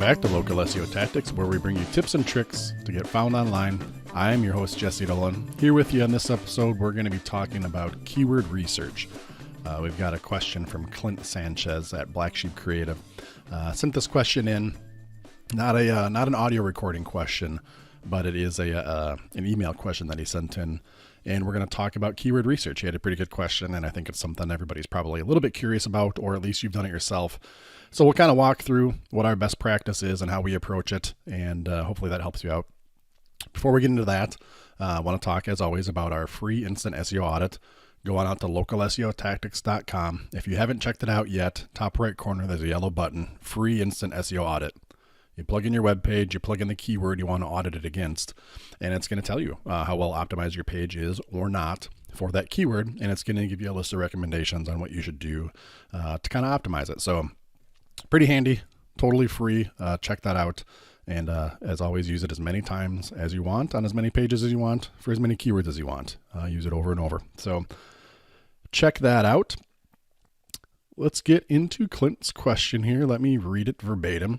back to Local SEO Tactics, where we bring you tips and tricks to get found online. I'm your host, Jesse Dolan. Here with you on this episode, we're going to be talking about keyword research. We've got a question from Clint Sanchez at Black Sheep Creative. Sent this question in, not an audio recording question, but it is an email question that he sent in. And we're going to talk about keyword research. He had a pretty good question, and I think it's something everybody's probably a little bit curious about, or at least you've done it yourself. So we'll kind of walk through what our best practice is and how we approach it, and hopefully that helps you out. Before we get into that, I want to talk, as always, about our free instant SEO audit. Go on out to localseotactics.com. If you haven't checked it out yet, top right corner, there's a yellow button, free instant SEO audit. You plug in your web page, you plug in the keyword you want to audit it against, and it's going to tell you how well optimized your page is or not for that keyword, and it's going to give you a list of recommendations on what you should do to kind of optimize it. So pretty handy, totally free. Check that out, and as always, use it as many times as you want, on as many pages as you want, for as many keywords as you want. Use it over and over. So check that out. Let's get into Clint's question here. Let me read it verbatim.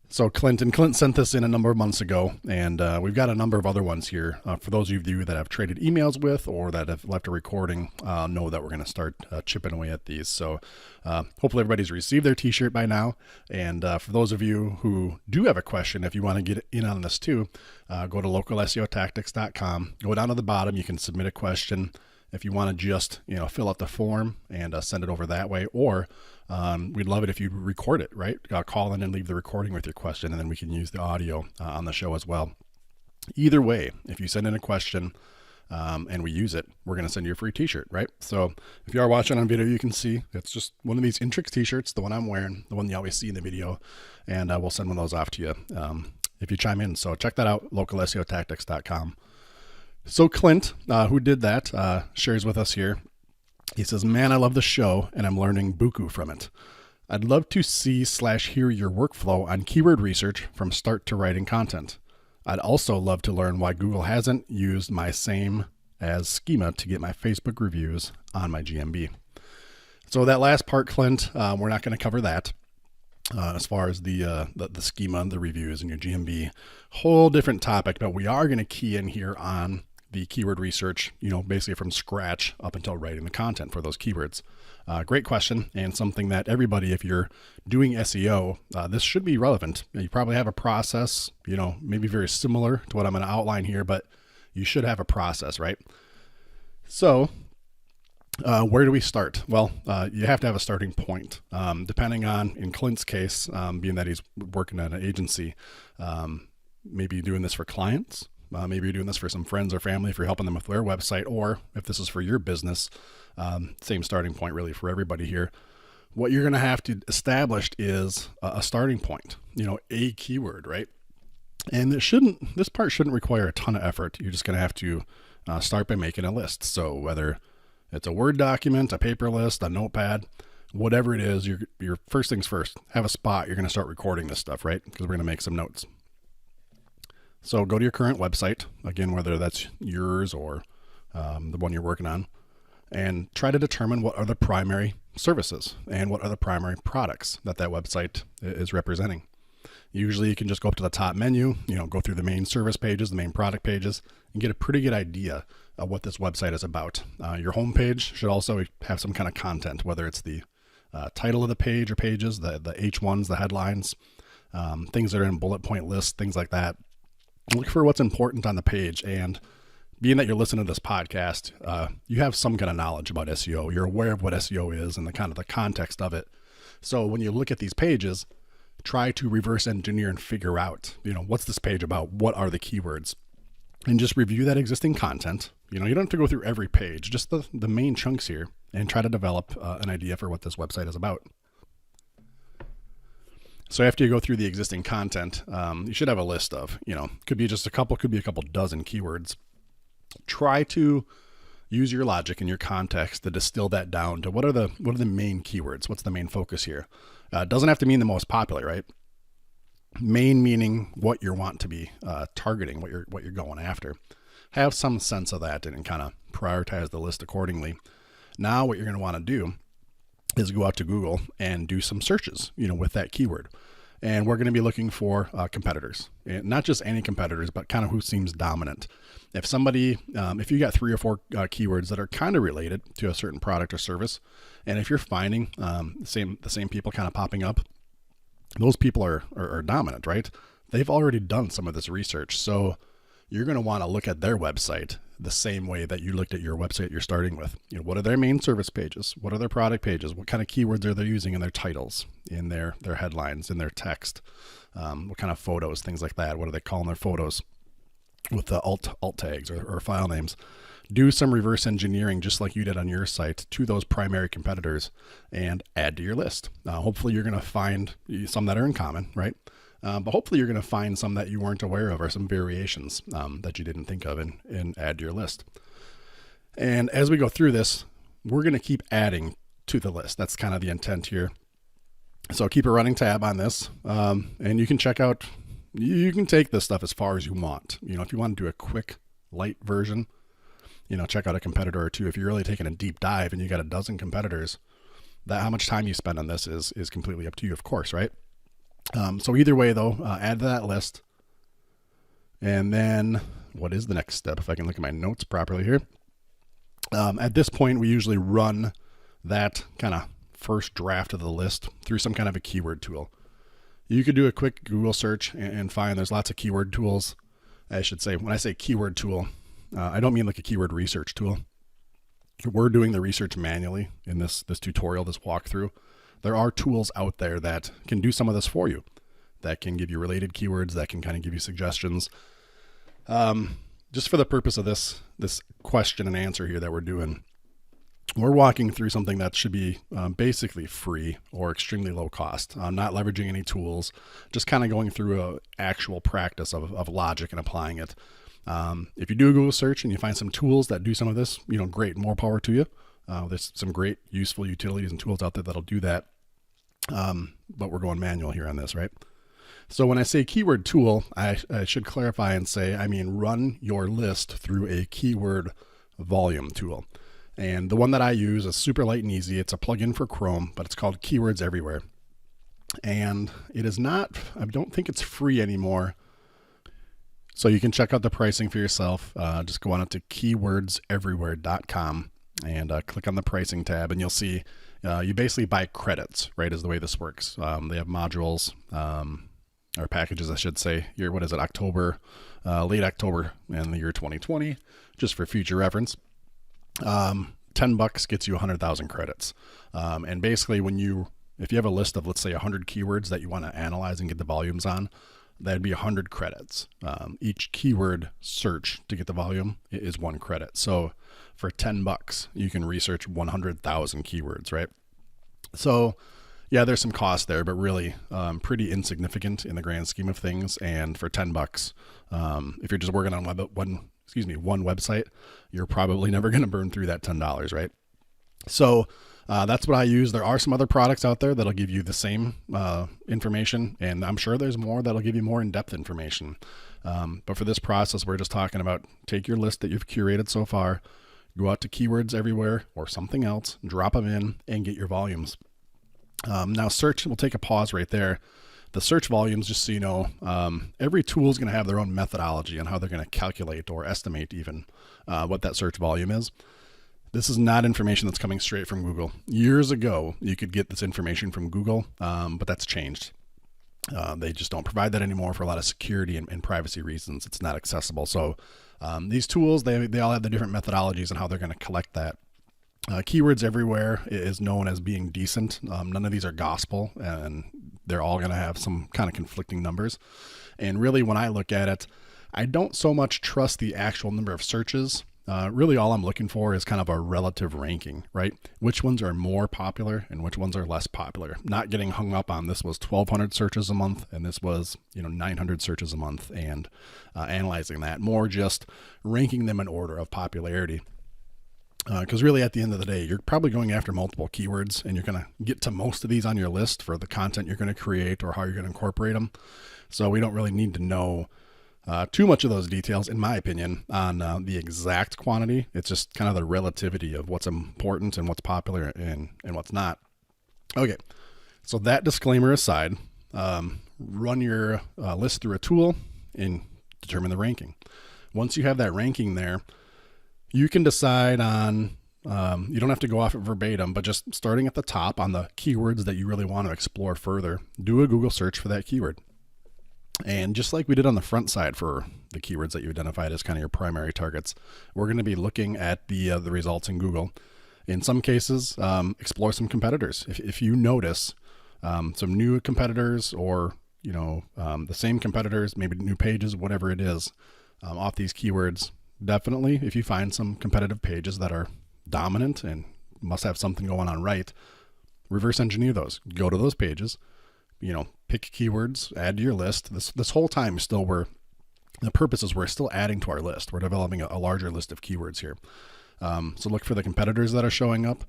So Clint sent this in a number of months ago, and we've got a number of other ones here. For those of you that have traded emails with or that have left a recording, know that we're going to start chipping away at these. So hopefully everybody's received their t-shirt by now. And for those of you who do have a question, if you want to get in on this too, go to localseotactics.com. Go down to the bottom. You can submit a question. If you want to just, fill out the form and send it over that way, or we'd love it if you record it, right? Call in and leave the recording with your question, and then we can use the audio on the show as well. Either way, if you send in a question and we use it, we're going to send you a free t-shirt, right? So if you are watching on video, you can see it's just one of these Intrix t-shirts, the one I'm wearing, the one you always see in the video, and we'll send one of those off to you if you chime in. So check that out, localseotactics.com. So Clint, who did that, shares with us here. He says, "Man, I love the show, and I'm learning buku from it. I'd love to see/hear your workflow on keyword research from start to writing content. I'd also love to learn why Google hasn't used my same as schema to get my Facebook reviews on my GMB." So that last part, Clint, we're not going to cover that. As far as the schema, the reviews, and your GMB, whole different topic, but we are going to key in here on the keyword research, basically from scratch up until writing the content for those keywords. Great question, and something that everybody, if you're doing SEO, this should be relevant. You probably have a process, maybe very similar to what I'm going to outline here, but you should have a process, right? So where do we start? Well, you have to have a starting point. Depending on, in Clint's case, being that he's working at an agency, maybe you're doing this for clients. Maybe you're doing this for some friends or family if you're helping them with their website, or if this is for your business, same starting point really for everybody here. What you're going to have to establish is a starting point, a keyword, right? And this part shouldn't require a ton of effort. You're just going to have to start by making a list. So whether it's a Word document, a paper list, a notepad, whatever it is, your first things first, have a spot. You're going to start recording this stuff, right? Because we're going to make some notes. So go to your current website, again, whether that's yours or the one you're working on, and try to determine what are the primary services and what are the primary products that website is representing. Usually you can just go up to the top menu, go through the main service pages, the main product pages, and get a pretty good idea of what this website is about. Your home page should also have some kind of content, whether it's the title of the page or pages, the H1s, the headlines, things that are in bullet point lists, things like that. Look for what's important on the page, and being that you're listening to this podcast, you have some kind of knowledge about SEO. You're aware of what SEO is and the kind of the context of it. So when you look at these pages, try to reverse engineer and figure out, what's this page about? What are the keywords? And just review that existing content. You don't have to go through every page, just the main chunks here, and try to develop an idea for what this website is about. So after you go through the existing content, you should have a list of, could be just a couple dozen keywords. Try to use your logic and your context to distill that down to what are the main keywords? What's the main focus here? It doesn't have to mean the most popular, right? Main meaning what you want to be targeting, what you're going after. Have some sense of that and kind of prioritize the list accordingly. Now what you're going to want to do is go out to Google and do some searches, with that keyword. And we're going to be looking for competitors, and not just any competitors, but kind of who seems dominant. If you got 3 or 4 keywords that are kind of related to a certain product or service, and if you're finding the same people kind of popping up, those people are dominant, right? They've already done some of this research. So you're going to want to look at their website the same way that you looked at your website you're starting with. What are their main service pages? What are their product pages? What kind of keywords are they using in their titles, in their headlines, in their text? What kind of photos, things like that? What are they calling their photos with the alt tags or file names? Do some reverse engineering just like you did on your site to those primary competitors and add to your list. Hopefully you're going to find some that are in common, right? But hopefully you're going to find some that you weren't aware of or some variations that you didn't think of and add to your list. And as we go through this, we're going to keep adding to the list. That's kind of the intent here. So keep a running tab on this, and you can take this stuff as far as you want. If you want to do a quick, light version, check out a competitor or two. If you're really taking a deep dive and you got a dozen competitors, how much time you spend on this is completely up to you, of course, right? So either way, though, add to that list. And then what is the next step? If I can look at my notes properly here. At this point, we usually run that kind of first draft of the list through some kind of a keyword tool. You could do a quick Google search and find there's lots of keyword tools. I should say, when I say keyword tool, I don't mean like a keyword research tool. We're doing the research manually in this tutorial, this walkthrough. There are tools out there that can do some of this for you, that can give you related keywords, that can kind of give you suggestions. Just for the purpose of this question and answer here that we're doing, we're walking through something that should be basically free or extremely low cost. Not leveraging any tools, just kind of going through an actual practice of logic and applying it. If you do a Google search and you find some tools that do some of this, great, more power to you. There's some great useful utilities and tools out there that'll do that. But we're going manual here on this, right? So when I say keyword tool, I should clarify and say, I mean, run your list through a keyword volume tool. And the one that I use is super light and easy. It's a plugin for Chrome, but it's called Keywords Everywhere. And it is not, I don't think it's free anymore. So you can check out the pricing for yourself. Just go on up to keywordseverywhere.com and click on the pricing tab, and you'll see you basically buy credits, right, is the way this works. They have modules, or packages, I should say. What is it, October, late October in the year 2020, just for future reference. $10 gets you 100,000 credits. And basically if you have a list of, let's say, 100 keywords that you want to analyze and get the volumes on, that'd be 100 credits. Each keyword search to get the volume is 1 credit. So for $10, you can research 100,000 keywords, right? So yeah, there's some cost there, but really pretty insignificant in the grand scheme of things. And for $10, if you're just working on one website, you're probably never going to burn through that $10, right? So that's what I use. There are some other products out there that'll give you the same information, and I'm sure there's more that'll give you more in-depth information. But for this process, we're just talking about take your list that you've curated so far, go out to Keywords Everywhere or something else, drop them in, and get your volumes. Now search, we'll take a pause right there. The search volumes, just so you know, every tool is going to have their own methodology on how they're going to calculate or estimate even what that search volume is. This is not information that's coming straight from Google. Years ago, you could get this information from Google, but that's changed. They just don't provide that anymore for a lot of security and privacy reasons. It's not accessible. So these tools, they all have the different methodologies on how they're going to collect that. Keywords Everywhere is known as being decent. None of these are gospel, and they're all going to have some kind of conflicting numbers. And really, when I look at it, I don't so much trust the actual number of searches. Really, all I'm looking for is kind of a relative ranking, right? Which ones are more popular and which ones are less popular. Not getting hung up on this was 1,200 searches a month and this was 900 searches a month, and analyzing that. More just ranking them in order of popularity. Because really, at the end of the day, you're probably going after multiple keywords, and you're going to get to most of these on your list for the content you're going to create or how you're going to incorporate them. So we don't really need to know too much of those details, in my opinion, on the exact quantity. It's just kind of the relativity of what's important and what's popular and what's not. Okay, so that disclaimer aside, run your list through a tool and determine the ranking. Once you have that ranking there, you can decide on, you don't have to go off it verbatim, but just starting at the top on the keywords that you really want to explore further, do a Google search for that keyword. And just like we did on the front side for the keywords that you identified as kind of your primary targets, we're going to be looking at the results in Google. In some cases, explore some competitors. If you notice some new competitors or the same competitors, maybe new pages, whatever it is, off these keywords, definitely if you find some competitive pages that are dominant and must have something going on right, reverse engineer those. Go to those pages, pick keywords, add to your list. This whole time still the purpose is we're still adding to our list. We're developing a larger list of keywords here. So look for the competitors that are showing up.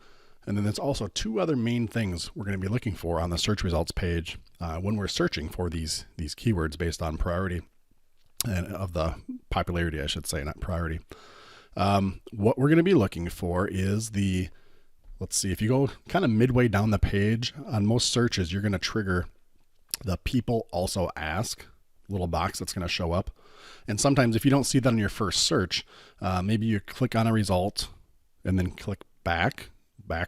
And then there's also two other main things we're going to be looking for on the search results page when we're searching for these keywords based on priority and of the popularity, I should say, not priority. What we're going to be looking for is let's see, if you go kind of midway down the page on most searches, you're going to trigger the people also ask little box that's going to show up. And sometimes if you don't see that on your first search, maybe you click on a result and then click back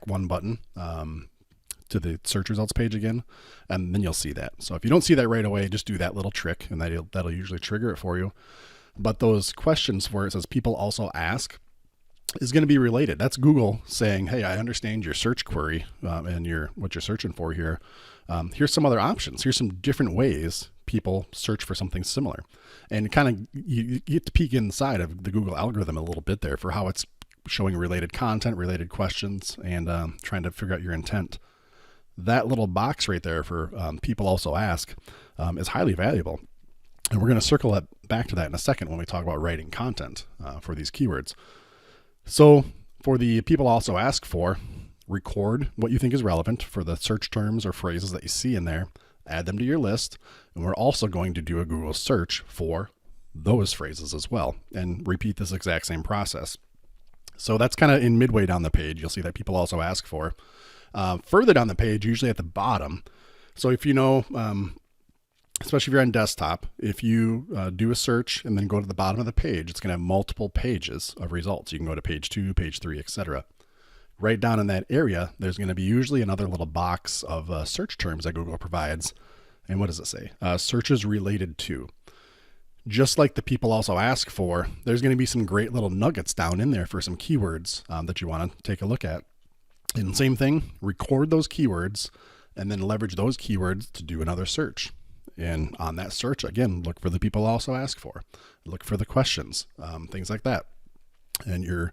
one button to the search results page again, and then you'll see that. So if you don't see that right away, just do that little trick and that'll usually trigger it for you. But those questions where it says people also ask is going to be related. That's Google saying, hey, I understand your search query and what you're searching for here. Here's some other options. Here's some different ways people search for something similar. And kind of you get to peek inside of the Google algorithm a little bit there for how it's showing related content, related questions, and trying to figure out your intent. That little box right there for people also ask is highly valuable. And we're going to circle back to that in a second when we talk about writing content for these keywords. So for the people also ask for, record what you think is relevant for the search terms or phrases that you see in there, add them to your list. And we're also going to do a Google search for those phrases as well and repeat this exact same process. So that's kind of in midway down the page. You'll see that people also ask for. Further down the page, usually at the bottom. So if especially if you're on desktop, if you do a search and then go to the bottom of the page, it's going to have multiple pages of results. You can go to page 2, page 3, etc. Right down in that area, there's going to be usually another little box of search terms that Google provides. And what does it say? Searches related to. Just like the people also ask for, there's going to be some great little nuggets down in there for some keywords that you want to take a look at. And same thing, record those keywords and then leverage those keywords to do another search. And on that search, again, look for the people also ask for. Look for the questions, things like that. And you're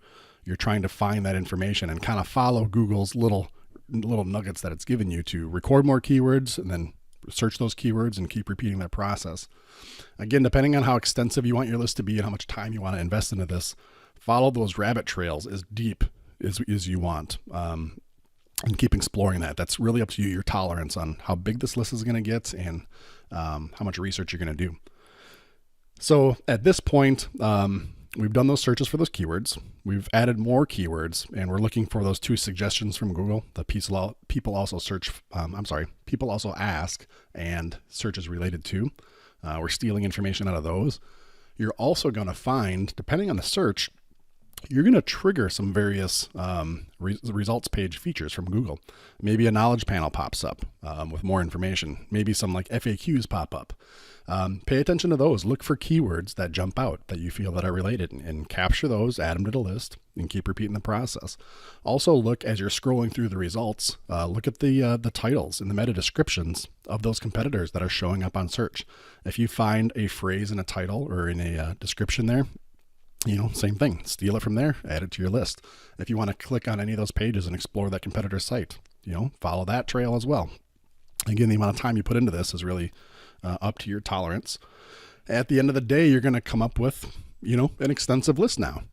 trying to find that information and kind of follow Google's little nuggets that it's given you to record more keywords and then search those keywords and keep repeating that process. Again, depending on how extensive you want your list to be and how much time you want to invest into this, follow those rabbit trails as deep as you want. And keep exploring that. That's really up to you, your tolerance on how big this list is going to get and how much research you're going to do. So at this point, we've done those searches for those keywords. We've added more keywords, and we're looking for those two suggestions from Google. The people also people also ask and searches related to. We're stealing information out of those. You're also going to find, depending on the search, you're going to trigger some various results page features from Google. Maybe a knowledge panel pops up with more information. Maybe some like FAQs pop up. Pay attention to those. Look for keywords that jump out that you feel that are related and capture those, add them to the list, and keep repeating the process. Also look as you're scrolling through the results, look at the titles and the meta descriptions of those competitors that are showing up on search. If you find a phrase in a title or in a description there, same thing. Steal it from there, add it to your list. If you want to click on any of those pages and explore that competitor site, follow that trail as well. Again, the amount of time you put into this is really up to your tolerance. At the end of the day, you're going to come up with, an extensive list now.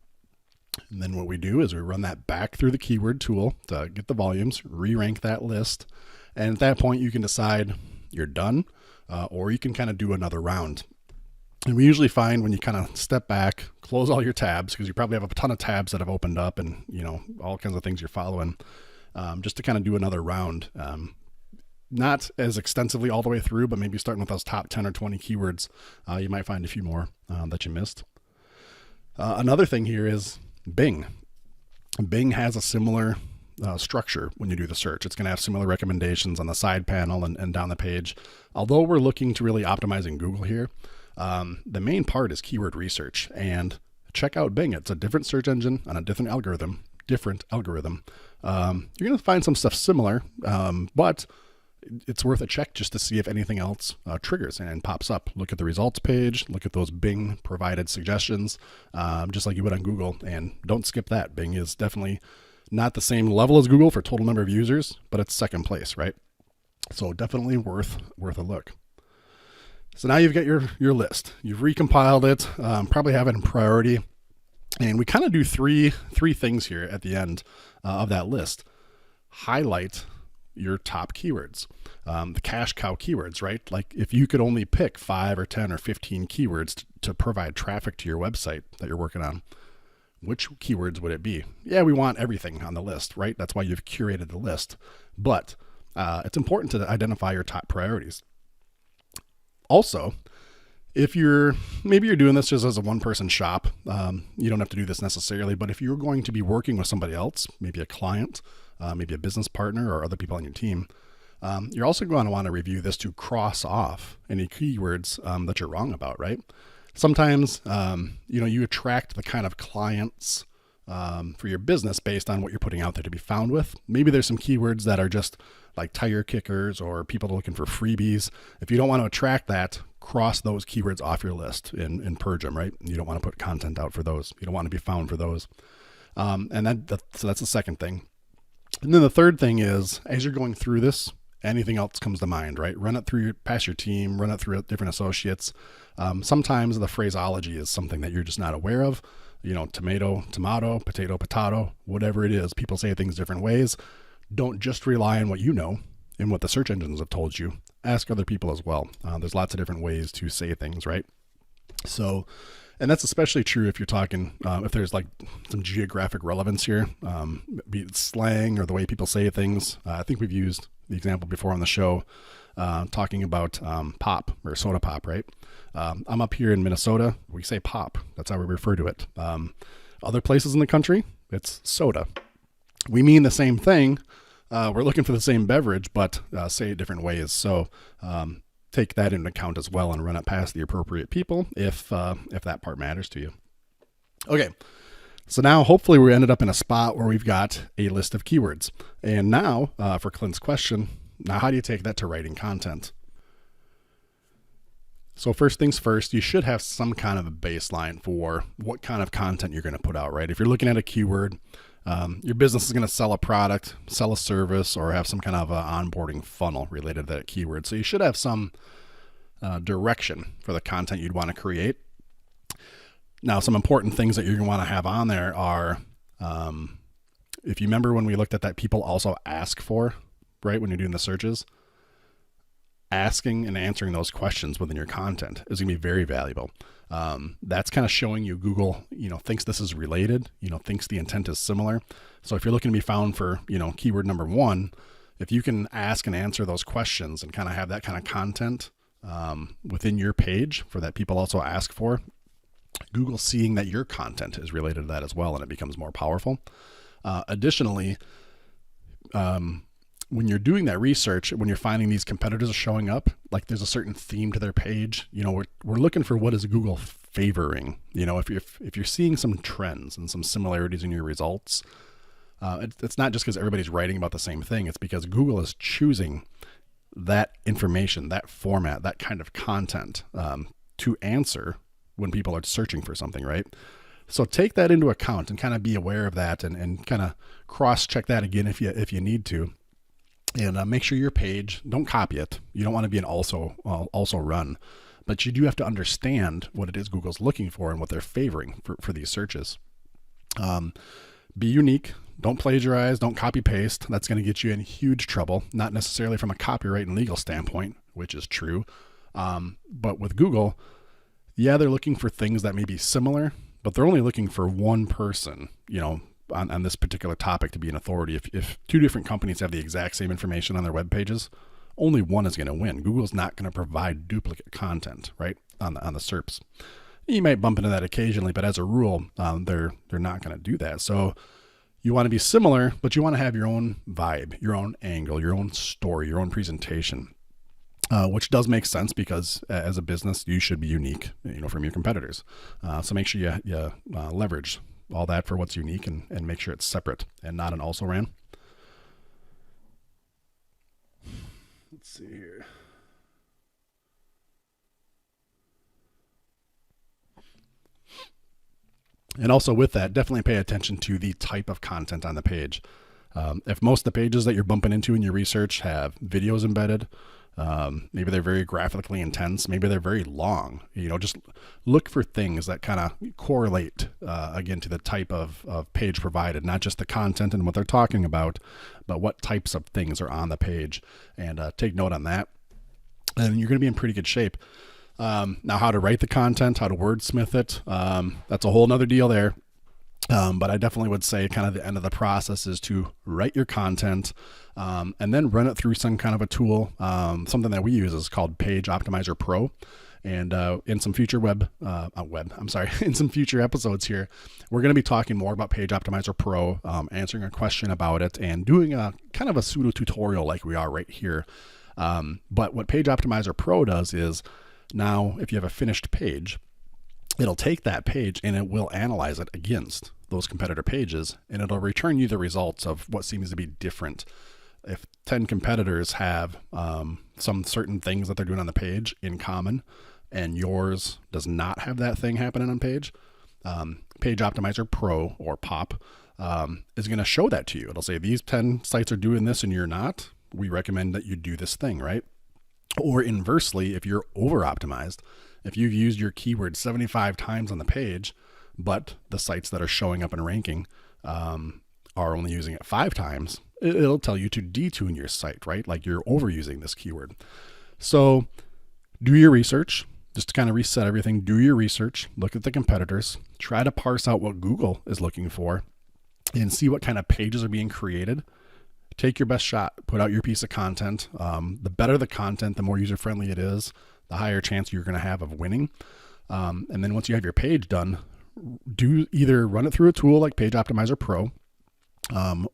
And then what we do is we run that back through the keyword tool to get the volumes, re-rank that list. And at that point, you can decide you're done, or you can kind of do another round. And we usually find when you kind of step back, close all your tabs, because you probably have a ton of tabs that have opened up and, all kinds of things you're following, just to kind of do another round. not as extensively all the way through, but maybe starting with those top 10 or 20 keywords, you might find a few more that you missed. Another thing here is Bing. Bing has a similar structure when you do the search. It's going to have similar recommendations on the side panel and down the page. Although we're looking to really optimize in Google here, the main part is keyword research. And check out Bing. It's a different search engine on a different algorithm. You're going to find some stuff similar, but it's worth a check just to see if anything else triggers and pops up. Look at the results page, look at those Bing provided suggestions, just like you would on Google, and don't skip that. Bing is definitely not the same level as Google for total number of users, but it's second place, right? So definitely worth a look. So now you've got your list. You've recompiled it, probably have it in priority. And we kind of do three things here at the end of that list. Highlight your top keywords, the cash cow keywords, right? Like if you could only pick 5 or 10 or 15 keywords to provide traffic to your website that you're working on, which keywords would it be? Yeah, we want everything on the list, right? That's why you've curated the list. But it's important to identify your top priorities. Also, if maybe you're doing this just as a one-person shop, you don't have to do this necessarily, but if you're going to be working with somebody else, maybe a client, maybe a business partner or other people on your team, you're also going to want to review this to cross off any keywords that you're wrong about, right? Sometimes, you attract the kind of clients for your business based on what you're putting out there to be found with. Maybe there's some keywords that are just like tire kickers or people looking for freebies. If you don't want to attract that, cross those keywords off your list and purge them, right? You don't want to put content out for those. You don't want to be found for those. So that's the second thing. And then the third thing is, as you're going through this, anything else comes to mind, right? Run it past your team, run it through different associates. Sometimes the phraseology is something that you're just not aware of. Tomato, potato, whatever it is. People say things different ways. Don't just rely on what you know and what the search engines have told you. Ask other people as well. There's lots of different ways to say things, right? So, and that's especially true if you're talking, if there's like some geographic relevance here, be it slang or the way people say things. I think we've used the example before on the show, talking about pop or soda pop, right? I'm up here in Minnesota. We say pop. That's how we refer to it. Other places in the country, it's soda. We mean the same thing. We're looking for the same beverage, but say it different ways. So take that into account as well and run it past the appropriate people if that part matters to you. Okay, so now hopefully we ended up in a spot where we've got a list of keywords. And now for Clint's question, now how do you take that to writing content? So first things first, you should have some kind of a baseline for what kind of content you're going to put out, right? If you're looking at a keyword, your business is going to sell a product, sell a service, or have some kind of onboarding funnel related to that keyword. So you should have some direction for the content you'd want to create. Now, some important things that you're going to want to have on there are, if you remember when we looked at that people also ask for, right, when you're doing the searches, asking and answering those questions within your content is going to be very valuable. That's kind of showing you Google, thinks this is related, thinks the intent is similar. So if you're looking to be found for, keyword number 1, if you can ask and answer those questions and kind of have that kind of content within your page for that people also ask for, Google seeing that your content is related to that as well, and it becomes more powerful. Additionally, when you're doing that research, when you're finding these competitors are showing up, like there's a certain theme to their page, we're looking for what is Google favoring. If you're seeing some trends and some similarities in your results, it's not just because everybody's writing about the same thing. It's because Google is choosing that information, that format, that kind of content to answer when people are searching for something, right? So take that into account and kind of be aware of that and kind of cross-check that again if you need to. And make sure your page, don't copy it. You don't want to be an also run, but you do have to understand what it is Google's looking for and what they're favoring for these searches. Be unique. Don't plagiarize. Don't copy paste. That's going to get you in huge trouble, not necessarily from a copyright and legal standpoint, which is true. But with Google, yeah, they're looking for things that may be similar, but they're only looking for one person, on this particular topic to be an authority. If two different companies have the exact same information on their web pages, only one is going to win. Google's not going to provide duplicate content, right, on the SERPs. You might bump into that occasionally, but as a rule, they're not going to do that. So you want to be similar, but you want to have your own vibe, your own angle, your own story, your own presentation, which does make sense because as a business, you should be unique, from your competitors. So make sure you leverage all that for what's unique and make sure it's separate and not an also ran. Let's see here. And also with that, definitely pay attention to the type of content on the page. If most of the pages that you're bumping into in your research have videos embedded, maybe they're very graphically intense, maybe they're very long, just look for things that kind of correlate, again, to the type of page provided, not just the content and what they're talking about, but what types of things are on the page, and take note on that. And you're going to be in pretty good shape. Now, how to write the content, how to wordsmith it, that's a whole nother deal there. But I definitely would say kind of the end of the process is to write your content, and then run it through some kind of a tool. Something that we use is called Page Optimizer Pro. And in some future in some future episodes here, we're going to be talking more about Page Optimizer Pro, answering a question about it, and doing a kind of a pseudo tutorial like we are right here. But what Page Optimizer Pro does is, now if you have a finished page, it'll take that page and it will analyze it against those competitor pages, and it'll return you the results of what seems to be different. If 10 competitors have some certain things that they're doing on the page in common, and yours does not have that thing happening on page, Page Optimizer Pro, or POP, is going to show that to you. It'll say these 10 sites are doing this and you're not. We recommend that you do this thing, right? Or inversely, if you're over optimized, if you've used your keyword 75 times on the page, but the sites that are showing up in ranking are only using it 5 times, it'll tell you to detune your site, right? Like you're overusing this keyword. So do your research, just to kind of reset everything. Do your research, look at the competitors, try to parse out what Google is looking for, and see what kind of pages are being created. Take your best shot, put out your piece of content. The better the content, the more user-friendly it is, the higher chance you're going to have of winning. And then once you have your page done, do either run it through a tool like Page Optimizer Pro,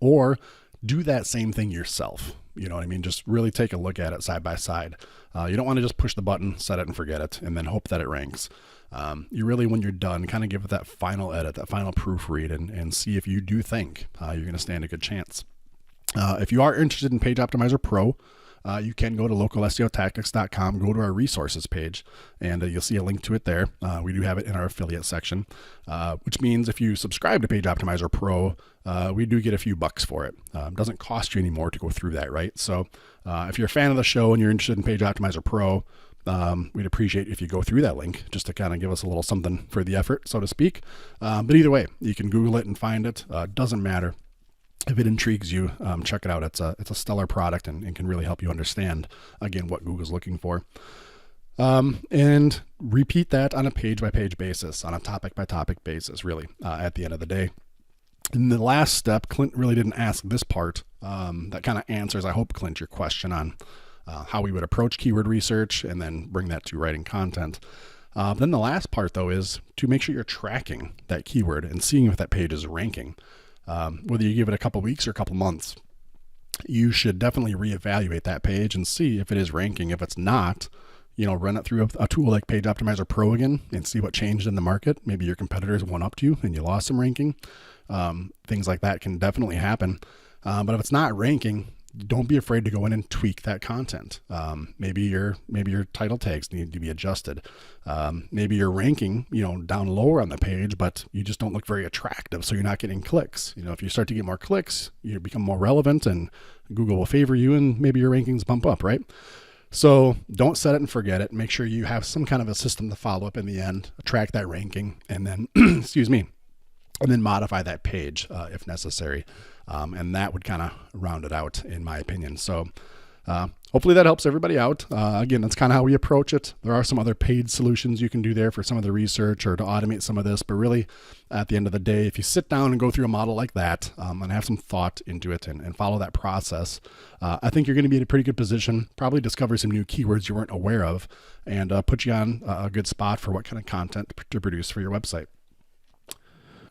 or do that same thing yourself. You know what I mean? Just really take a look at it side by side. You don't want to just push the button, set it and forget it, and then hope that it ranks. You really, when you're done, kind of give it that final edit, that final proofread, and see if you do think you're going to stand a good chance. If you are interested in Page Optimizer Pro, you can go to localseotactics.com, go to our resources page, and you'll see a link to it there. We do have it in our affiliate section, which means if you subscribe to Page Optimizer Pro, we do get a few bucks for it. It doesn't cost you any more to go through that, right? So if you're a fan of the show and you're interested in Page Optimizer Pro, we'd appreciate if you go through that link just to kind of give us a little something for the effort, so to speak. But either way, you can Google it and find it. Doesn't matter. If it intrigues you, check it out. It's a stellar product and can really help you understand, again, what Google's looking for. And repeat that on a page-by-page basis, on a topic-by-topic basis, really, at the end of the day. In the last step, Clint really didn't ask this part. That kind of answers, I hope, Clint, your question on how we would approach keyword research and then bring that to writing content. Then the last part, though, is to make sure you're tracking that keyword and seeing if that page is ranking. Whether you give it a couple weeks or a couple months, you should definitely reevaluate that page and see if it is ranking. If it's not, run it through a tool like Page Optimizer Pro again and see what changed in the market. Maybe your competitors went up to you and you lost some ranking. Things like that can definitely happen. But if it's not ranking, don't be afraid to go in and tweak that content. Maybe your title tags need to be adjusted. Maybe you're ranking, down lower on the page, but you just don't look very attractive, so you're not getting clicks. If you start to get more clicks, you become more relevant, and Google will favor you, and maybe your rankings bump up, right? So don't set it and forget it. Make sure you have some kind of a system to follow up in the end, track that ranking, and then, and then modify that page if necessary. And that would kind of round it out, in my opinion. So Hopefully that helps everybody out. Again, that's kind of how we approach it. There are some other paid solutions you can do there for some of the research or to automate some of this. But really, at the end of the day, if you sit down and go through a model like that and have some thought into it and follow that process, I think you're going to be in a pretty good position, probably discover some new keywords you weren't aware of, and put you on a good spot for what kind of content to produce for your website.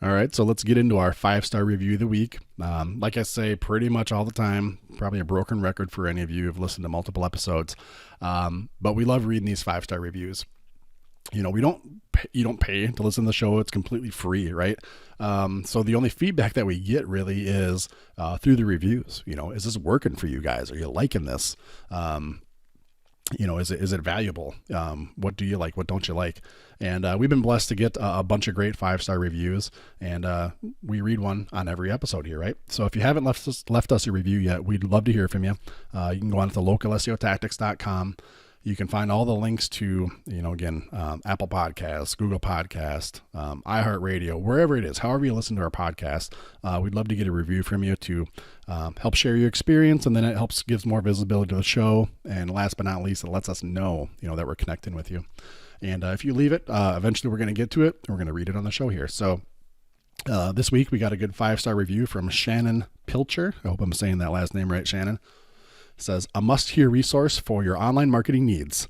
All right, so let's get into our 5-star review of the week. Like I say pretty much all the time, probably a broken record for any of you who've listened to multiple episodes, but we love reading these 5-star reviews. You don't pay to listen to the show. It's completely free, right? So the only feedback that we get really is through the reviews. Is this working for you guys? Are you liking this? Is it valuable? What do you like? What don't you like? And we've been blessed to get a bunch of great 5-star reviews, and we read one on every episode here, right? So if you haven't left us a review yet, we'd love to hear from you. You can go on to localseotactics.com. You can find all the links to, Apple Podcasts, Google Podcasts, iHeartRadio, wherever it is, however you listen to our podcast. We'd love to get a review from you to help share your experience, and then it gives more visibility to the show. And last but not least, it lets us know, that we're connecting with you. And if you leave it, eventually we're going to get to it, and we're going to read it on the show here. So this week we got a good 5-star review from Shannon Pilcher. I hope I'm saying that last name right, Shannon. Says, a must-hear resource for your online marketing needs.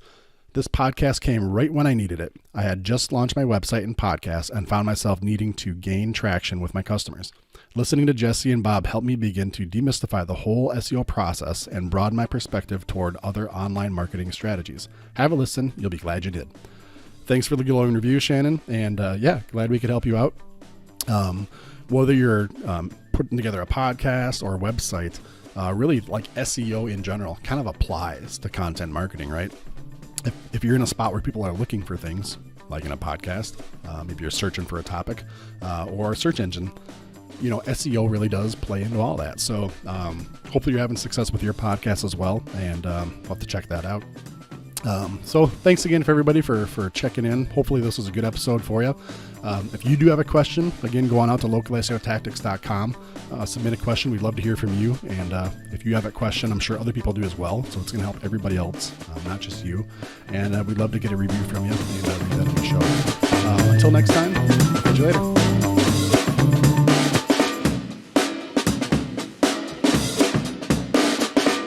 This podcast came right when I needed it. I had just launched my website and podcast and found myself needing to gain traction with my customers. Listening to Jesse and Bob helped me begin to demystify the whole SEO process and broaden my perspective toward other online marketing strategies. Have a listen. You'll be glad you did. Thanks for the glowing review, Shannon. And glad we could help you out. Whether you're putting together a podcast or a website, really like SEO in general kind of applies to content marketing, right? If you're in a spot where people are looking for things, like in a podcast, maybe you're searching for a topic or a search engine, SEO really does play into all that. So hopefully you're having success with your podcast as well, and we'll have to check that out. So thanks again for everybody for checking in. Hopefully this was a good episode for you. If you do have a question, again, go on out to localseotactics.com, submit a question. We'd love to hear from you. And if you have a question, I'm sure other people do as well. So it's going to help everybody else, not just you. And we'd love to get a review from you and read that on the show. Until next time, catch you later.